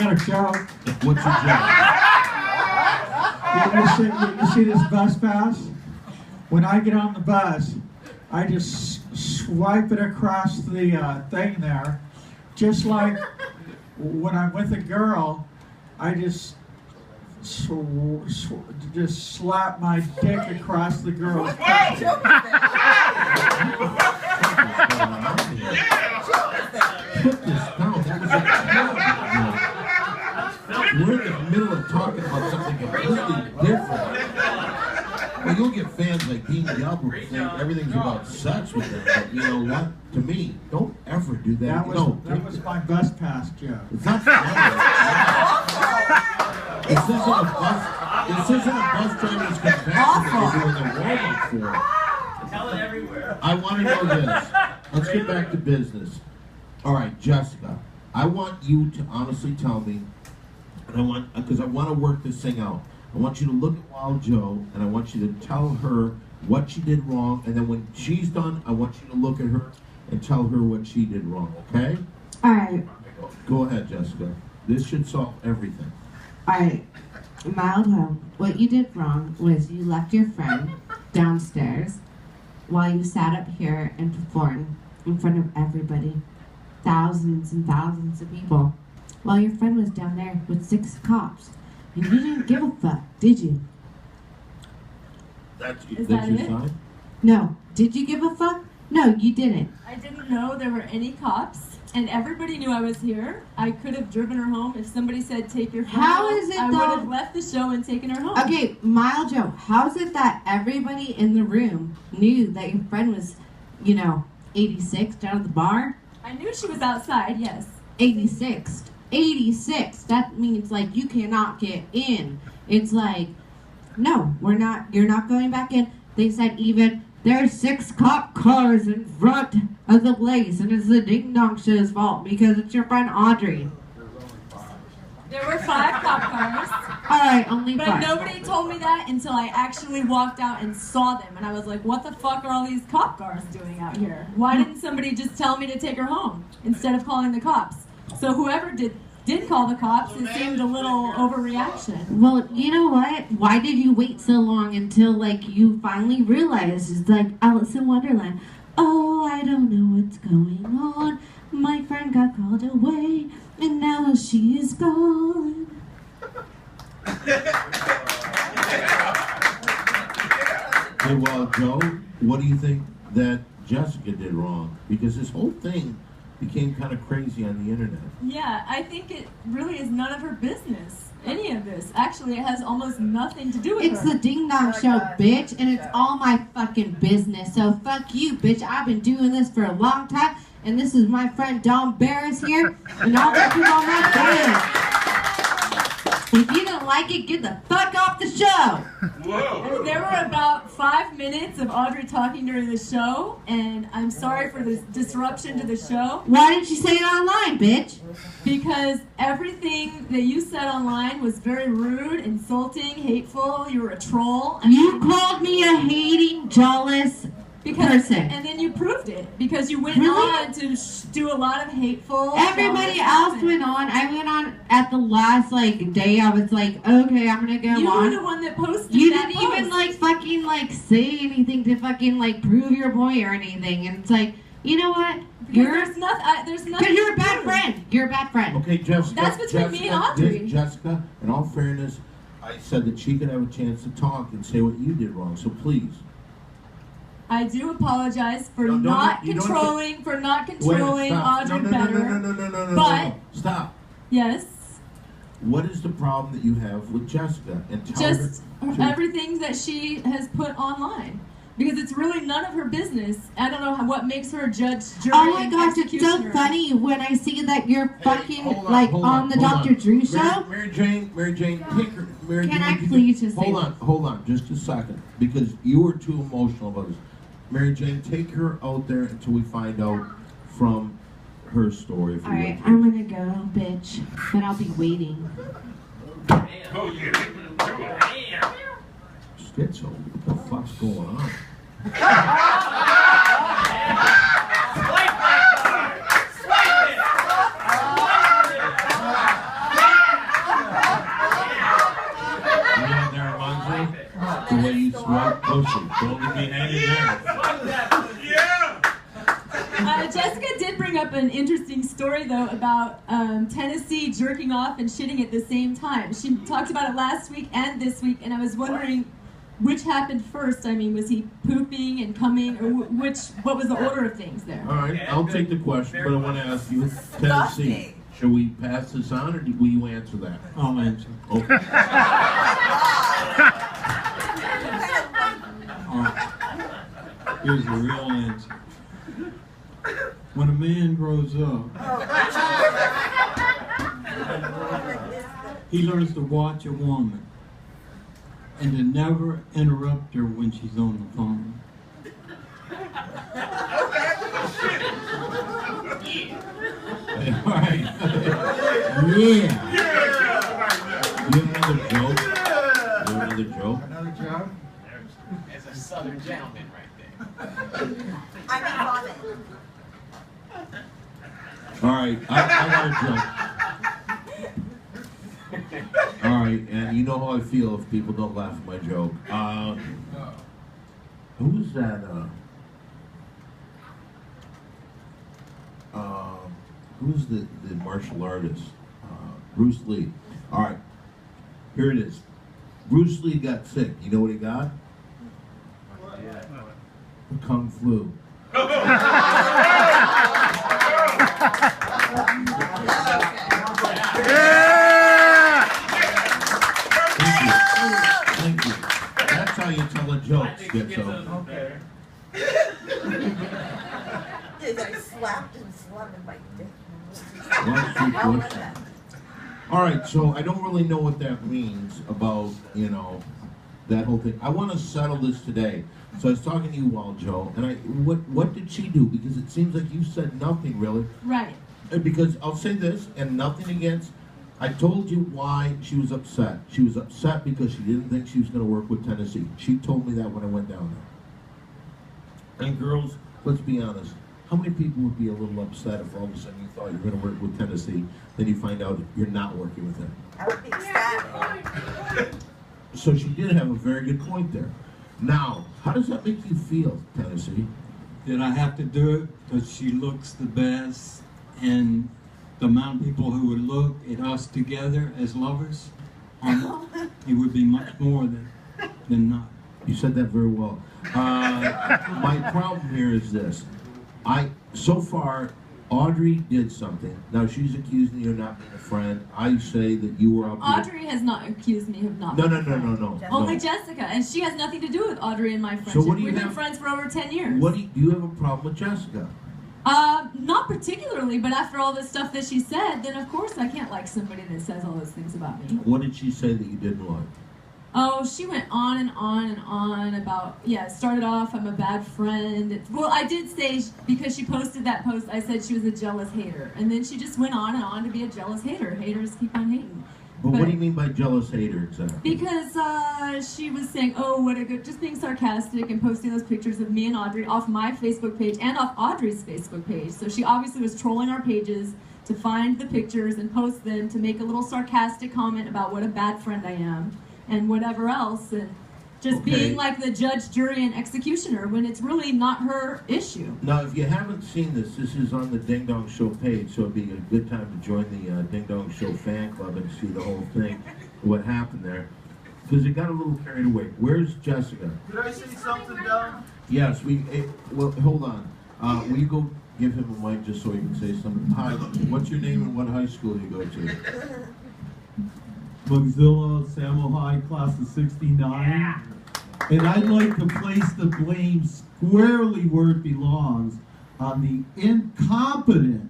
got a joke. What's your joke? You see this bus pass? When I get on the bus, I just swipe it across the thing there. Just like when I'm with a girl, I just slap my dick across the girl's face. Put this down. That was a We're in the middle of talking about something completely different. Well, you'll get fans like Dean Gelb who think everything's about sex with them, but you know what? To me, don't ever do that. That was my bus pass joke. It's not funny. This isn't a bus driver's confession that we're doing the warm-up for. Tell it everywhere. I want to know this. Let's get back to business. All right, Jessica, I want you to honestly tell me, and because I want to work this thing out. I want you to look at Wild Joe, and I want you to tell her what she did wrong, and then when she's done, I want you to look at her and tell her what she did wrong, okay? All right. Go ahead, Jessica. This should solve everything. All right. Mild Joe, what you did wrong was you left your friend downstairs while you sat up here and performed in front of everybody, thousands and thousands of people, while your friend was down there with 6 cops. And you didn't give a fuck, did you? That's Is your that it? side? No. Did you give a fuck? No, you didn't. I didn't know there were any cops, and everybody knew I was here. I could have driven her home. If somebody said, take your friend How home, is it I though- would have left the show and taken her home. Okay, Mild Joe, how's it that everybody in the room knew that your friend was, 86 down at the bar? I knew she was outside, yes. 86. 86. That means like you cannot get in. It's like, no, you're not going back in. They said even there's 6 cop cars in front of the place and it's the Ding Dong Show's fault because it's your friend Audrey. There were 5 cop cars, Alright, only but 5. nobody told me that until I actually walked out and saw them. And I was like, what the fuck are all these cop cars doing out here? Why didn't somebody just tell me to take her home instead of calling the cops? So whoever did call the cops, it seemed a little overreaction. Well, you know what? Why did you wait so long until like you finally realized it's like Alice in Wonderland? Oh, I don't know what's going on. My friend got called away and now she is gone. Hey, well, Joe, what do you think that Jessica did wrong? Because this whole thing became kind of crazy on the internet. Yeah, I think it really is none of her business. Any of this. Actually, it has almost nothing to do with It's her. the Ding Dong Show, bitch, and it's all my fucking business. So fuck you, bitch. I've been doing this for a long time, and this is my friend Dom Barris here, and I'll let you on my band. If you don't like it, get the fuck off the show. And there were about 5 minutes of Audrey talking during the show, and I'm sorry for this disruption to the show. Why didn't you say it online, bitch? Because everything that you said online was very rude, insulting, hateful. You were a troll. You called me a hating, jealous person. And then you proved it because you went Really? on to do a lot of hateful. Everybody jealous else comments. went on. I went on at the last day. I was like, okay, I'm gonna go You on. were the one that posted. You that didn't even post. fucking say anything to fucking prove your point or anything. And it's like, you know what? There's nothing. There's nothing. Because you're a to bad prove. friend. You're a bad friend. Okay, Jessica. That's between me and Audrey. Jessica, in all fairness, I said that she could have a chance to talk and say what you did wrong. So please. I do apologize for No, not you don't controlling Wait, Audrey stop. better. No. But- Stop. Yes, What is the problem that you have with Jessica? And tell just her to- everything that she has put online. Because it's really none of her business. I don't know what makes her a judge, jury, Oh my and gosh, it's so executioner. funny when I see that you're fucking Hold on the hold Dr. Drew show. Mary Jane, take her. Mary Can Jane, I please just say hold on, just a second, because you were too emotional about this. Mary Jane, take her out there until we find out from her story. If you Alright, would. I'm gonna go, bitch. But I'll be waiting. Schizo, what the fuck's going on? pussy. Don't leave me hanging there. Jessica did bring up an interesting story, though, about Tennessee jerking off and shitting at the same time. She talked about it last week and this week, and I was wondering which happened first. I mean, was he pooping and coming, or what was the order of things there? All right, I'll take the question, but I want to ask you, Tennessee, should we pass this on, or will you answer that? I'll answer. Okay. Here's the real answer. When a man grows up, he learns to watch a woman and to never interrupt her when she's on the phone. All right. Yeah. You have another joke? You have another joke? Another joke? As a southern gentleman right there. I mean, vomit. All right, I got a joke. All right, and you know how I feel if people don't laugh at my joke. Who was that? Who's the martial artist? Bruce Lee. All right, here it is. Bruce Lee got sick. You know what he got? Kung flu. Thank you. That's how you tell a joke, Schizo. Okay. I slapped and slapped my dick. All right, so I don't really know what that means about, that whole thing. I want to settle this today. So I was talking to you, Joe, and what did she do? Because it seems like you said nothing really. Right. Because I'll say this, and nothing against. I told you why she was upset. She was upset because she didn't think she was going to work with Tennessee. She told me that when I went down there. And girls, let's be honest. How many people would be a little upset if all of a sudden you thought you were going to work with Tennessee, then you find out you're not working with them? I would be ecstatic. So she did have a very good point there. Now, how does that make you feel, Tennessee? That I have to do it because she looks the best, and the amount of people who would look at us together as lovers, it would be much more than not. You said that very well. My problem here is this. So far, Audrey did something. Now, she's accusing you of not being a friend. I say that you were out there. Audrey has not accused me of not No. Only Jessica, and she has nothing to do with Audrey and my friendship. So what do you We've been have- friends for over 10 years. Do you have a problem with Jessica? Not particularly, but after all the stuff that she said, then of course I can't like somebody that says all those things about me. What did she say that you didn't like? Oh, she went on and on and on about, it started off, I'm a bad friend. Well, I did say, because she posted that post, I said she was a jealous hater. And then she just went on and on to be a jealous hater. Haters keep on hating. But what do you mean by jealous hater exactly? Because she was saying, oh, what a good, just being sarcastic and posting those pictures of me and Audrey off my Facebook page and off Audrey's Facebook page. So she obviously was trolling our pages to find the pictures and post them to make a little sarcastic comment about what a bad friend I am and whatever else, and just being like the judge, jury, and executioner when it's really not her issue. Now, if you haven't seen this is on the Ding Dong Show page, so it'd be a good time to join the Ding Dong Show fan club and see the whole thing, what happened there. Because it got a little carried away. Where's Jessica? Could I say something, dumb? Yes, well, hold on. Will you go give him a mic just so he can say something? Hi, what's your name and what high school do you go to? Mozilla, Samuel High, class of 69. And I'd like to place the blame squarely where it belongs on the incompetent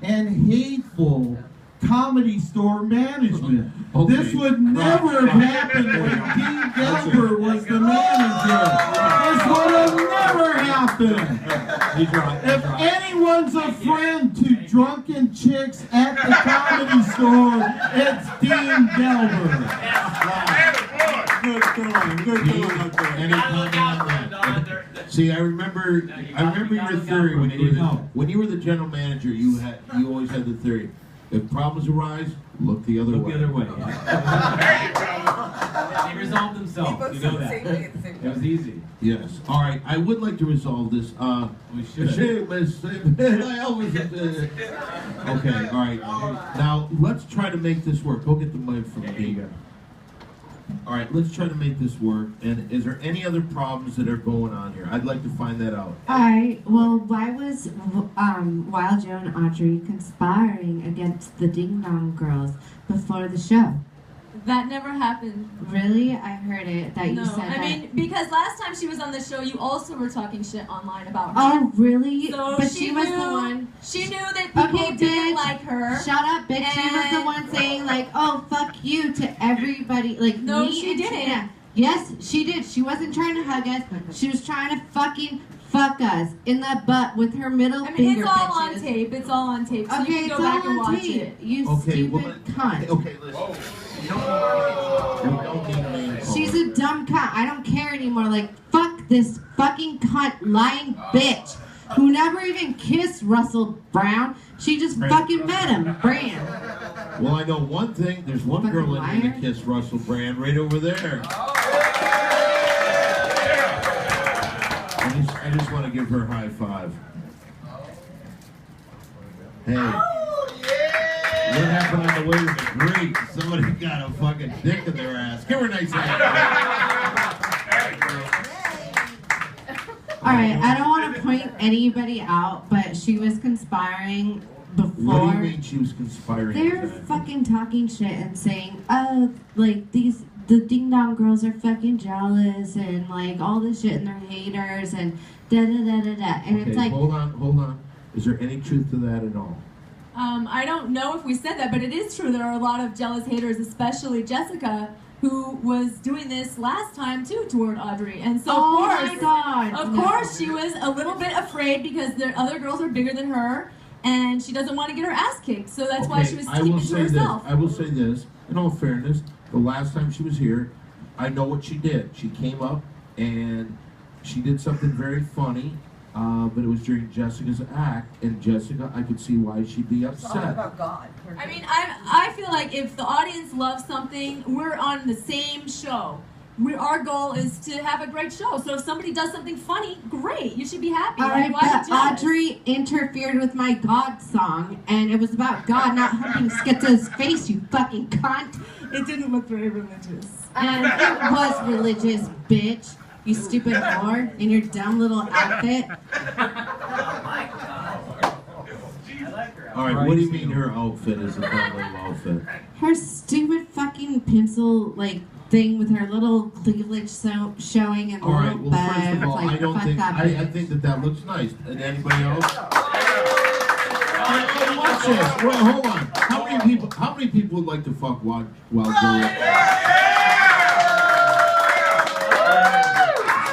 and hateful Comedy Store management. Okay. This would never have happened when Dean Gelber was the manager. This would have never happened. If anyone's a friend to drunken chicks at the Comedy Store, it's Dean Gelber. Good going out there. Any comment on that? See, I remember your theory when you were the general manager. You always had the theory. If problems arise, look the other way. They resolve themselves. You know that. It was easy. Yes. All right. I would like to resolve this. We should. Okay. All right. Now let's try to make this work. Go get the mic from Dean. All right. Let's try to make this work. And is there any other problems that are going on here? I'd like to find that out. Alright, well, why was Wild Joe and Audrey conspiring against the Ding Dong Girls before the show? That never happened. Really? I heard it, that you No, said I that. mean, because last time she was on the show, you also were talking shit online about her. Oh, really? So But she was the knew- one. She knew that people Okay, didn't bitch. like her. Shut up, bitch. She was the And- one saying, like, oh, fuck you to everybody. Like, No, me she and didn't. Tina. Yes, she did. She wasn't trying to hug us. She was trying to fucking fuck us in the butt with her middle I mean, finger, it's all on bitches. tape. It's all on tape. So Okay, you can it's go back all and on watch tape. it. You Okay. stupid Well, cunt. okay. Listen. We don't need names. She's a dumb cunt. I don't care anymore. Like, fuck this fucking cunt lying bitch who never even kissed Russell Brown. She just fucking met him, Brand. Well, I know one thing. There's one Fucking girl in here liar. that kissed Russell Brand right over there. I just want to give her a high five. Hey. What happened on the way to the Greek? Somebody got a fucking dick in their ass. Give her a nice hand. Alright, I don't want to point anybody out, but she was conspiring before. What do you mean she was conspiring? They're with that? fucking talking shit and saying, oh, like, the Ding Dong Girls are fucking jealous and, like, all this shit and they're haters and da-da-da-da-da. And Okay, it's like, hold on. Is there any truth to that at all? I don't know if we said that, but it is true. There are a lot of jealous haters, especially Jessica, who was doing this last time too toward Audrey. And so, oh of my course, god. of no. course, she was a little bit afraid because the other girls are bigger than her, and she doesn't want to get her ass kicked. So that's why she was keeping it to herself. I will say this, in all fairness, the last time she was here, I know what she did. She came up and she did something very funny, but it was during Jessica's act, and Jessica, I could see why she'd be It's all upset. about God. I mean, I feel like if the audience loves something, we're on the same show. Our goal is to have a great show. So if somebody does something funny, great. You should be happy. Alright, Why are you but jealous? Audrey interfered with my God song, and it was about God not humping Skizzo's face, you fucking cunt. It didn't look very religious. And it was religious, bitch. You stupid whore, in your dumb little outfit. All right, what do you mean her outfit is a dumb little outfit? Her stupid fucking pencil, like, thing with her little cleavage showing and the All right, little well, first of boobs. all, Like, I don't fuck think, that I bitch. think that looks nice. And anybody else? Hey, watch this. Well, hold on. How many people would like to fuck Wild Joe?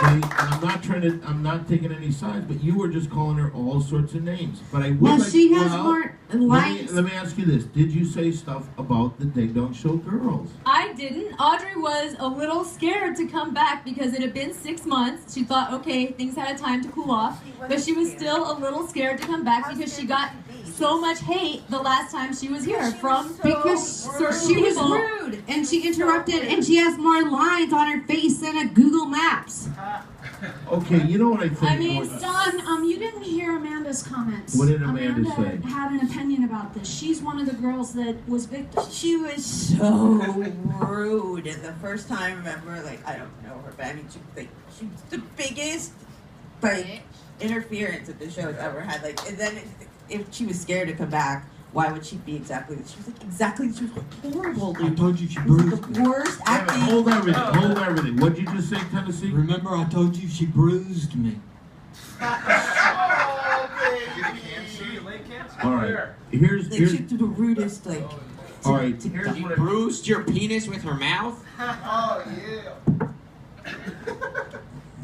See, I'm not taking any sides, but you were just calling her all sorts of names. But I would Well, like, she has more lines. let me ask you this. Did you say stuff about the Ding Dong Show girls? I didn't. Audrey was a little scared to come back because it had been 6 months. She thought, okay, things had a time to cool off. But she was still a little scared to come back because she got so much hate the last time she was here from Because certain she was people. rude and she interrupted and she has more lines on her face than a Google Maps. Okay, you know what I think? I mean, Don, you didn't hear Amanda's comments. What did Amanda say? Had an opinion about this. She's one of the girls that was victim. She was so rude. And the first time I remember, like, I don't know her, but I mean, she was the biggest, like, interference that the show's ever had. Like, and then if she was scared to come back, why would she be exactly? She was like she was horrible, I dude. told you she It was bruised the me. worst acting. Hold everything. What'd you just say, Tennessee? Remember I told you she bruised me. All right. Here's Like, she did the rudest, like. all right. She Here's what bruised your penis with her mouth?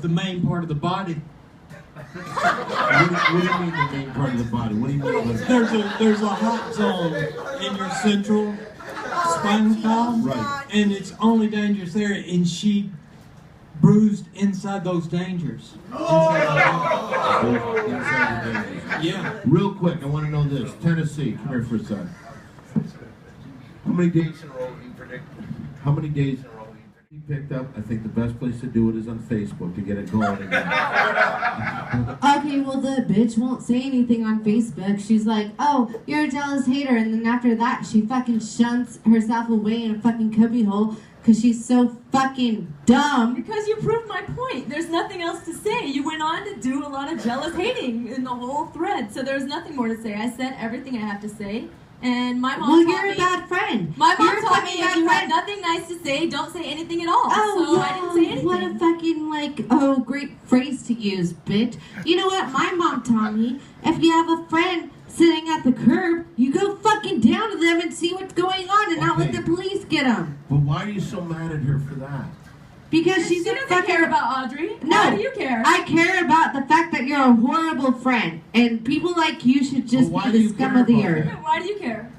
The main part of the body. what do you mean the main part of the body? What do you mean? There's a hot zone in your central spinal column, Right. and it's only dangerous there. And she bruised inside those dangers. Inside the veins. Yeah. Real quick, I want to know this. Tennessee, come here for a second. How many days in a row do you predict? How many days in a row do you He picked up. I think the best place to do it is on Facebook to get it going again. Okay, well, the bitch won't say anything on Facebook. She's like, oh, you're a jealous hater. And then after that, she fucking shuns herself away in a fucking cubbyhole because she's so fucking dumb. Because you proved my point. There's nothing else to say. You went on to do a lot of jealous hating in the whole thread. So there's nothing more to say. I said everything I have to say. And my mom Well, taught you're me, a bad friend. My mom You're a taught me fucking if bad you have friend. nothing nice to say, don't say anything at all. Oh, so I didn't say anything. what a fucking, great phrase to use, bitch. You know what? My mom taught me, if you have a friend sitting at the curb, you go fucking down to them and see what's going on and not let the police get them. But why are you so mad at her for that? Because she's She a doesn't fucking... care about Audrey. No. Why do you care? I care about the fact that you're a horrible friend, and people like you should just Well, why be do the you scum care of the about earth. that? Why do you care?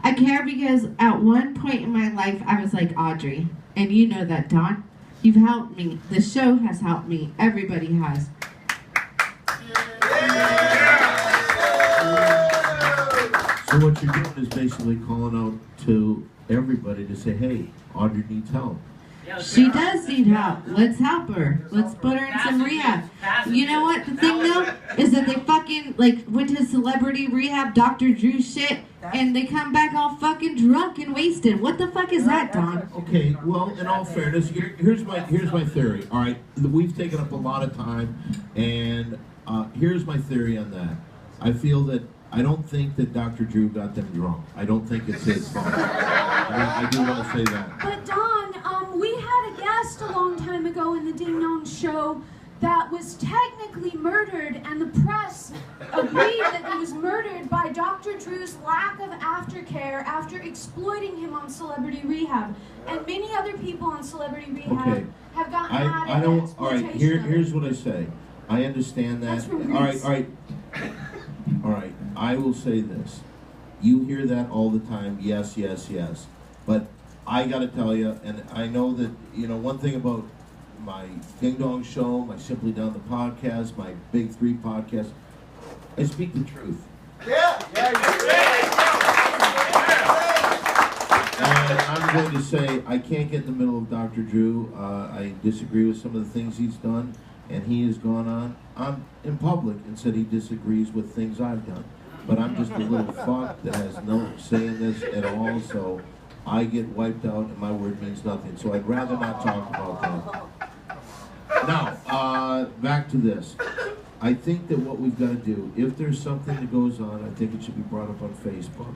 I care because at one point in my life, I was like Audrey. And you know that, Dawn. You've helped me. The show has helped me. Everybody has. So what you're doing is basically calling out to everybody to say, hey, Audrey needs help. She does need help. Let's help her. Let's put her in some rehab. You know what? The thing though is that they fucking went to celebrity rehab, Dr. Drew shit, and they come back all fucking drunk and wasted. What the fuck is that, Don? Okay, well, in all fairness, here's my theory. All right, we've taken up a lot of time, and here's my theory on that. I don't think that Dr. Drew got them drunk. I don't think it's his fault. I do want to say that. But Don, we had a guest a long time ago in the Ding Dong Show that was technically murdered, and the press agreed that he was murdered by Dr. Drew's lack of aftercare after exploiting him on Celebrity Rehab. And many other people on Celebrity Rehab Okay. have gotten mad I at don't. the All right. exploitation of it. Here's what I say. I understand that. That's from All right. Greece. All right. I will say this. You hear that all the time. Yes, yes, yes. But I got to tell you, and I know that one thing about my Ding Dong Show, my Simply Down the podcast, my Big Three podcast, I speak the truth. And I'm going to say I can't get in the middle of Dr. Drew. I disagree with some of the things he's done, and he has gone on in public and said he disagrees with things I've done. But I'm just a little fuck that has no say in this at all, so I get wiped out and my word means nothing. So I'd rather not talk about that. Now, back to this. I think that what we've got to do, if there's something that goes on, I think it should be brought up on Facebook.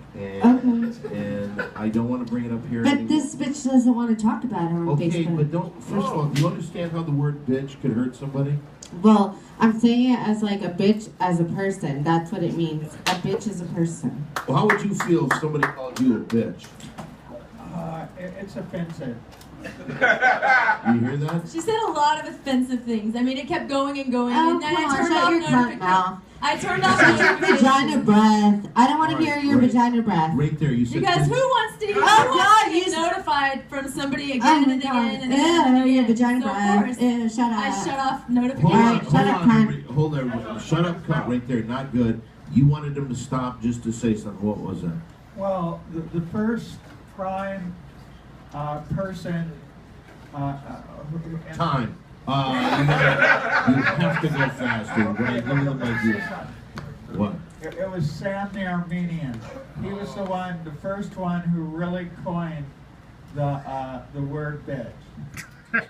And I don't want to bring it up here But anymore. this bitch doesn't want to talk about it on Okay, Facebook. but first of all, do you understand how the word bitch could hurt somebody? Well, I'm saying it as like a bitch as a person. That's what it means. A bitch is a person. Well, how would you feel if somebody called you a bitch? It's offensive. You hear that? She said a lot of offensive things. I mean, it kept going and going, Oh, and then come I on, turned shut off your cunt notifications. mouth. I turned off Shut your notifications. vagina breath. I don't want to All right, hear your right. vagina breath. Right there, you said Because bitch. who wants to, God, get you- notified from somebody again Oh my and God. again and again and Ew, your again? vagina So of breath. course, Ew, shut up. I shut off Hold on, notifications. Shut up, cunt. hold on. Shut up, cunt, right there. Not good. You wanted them to stop just to say something. What was that? Well, the first prime person. Time. You have to go faster. Right? Look at them like this. What? It was Sam the Armenian. He was the first one who really coined the word bitch.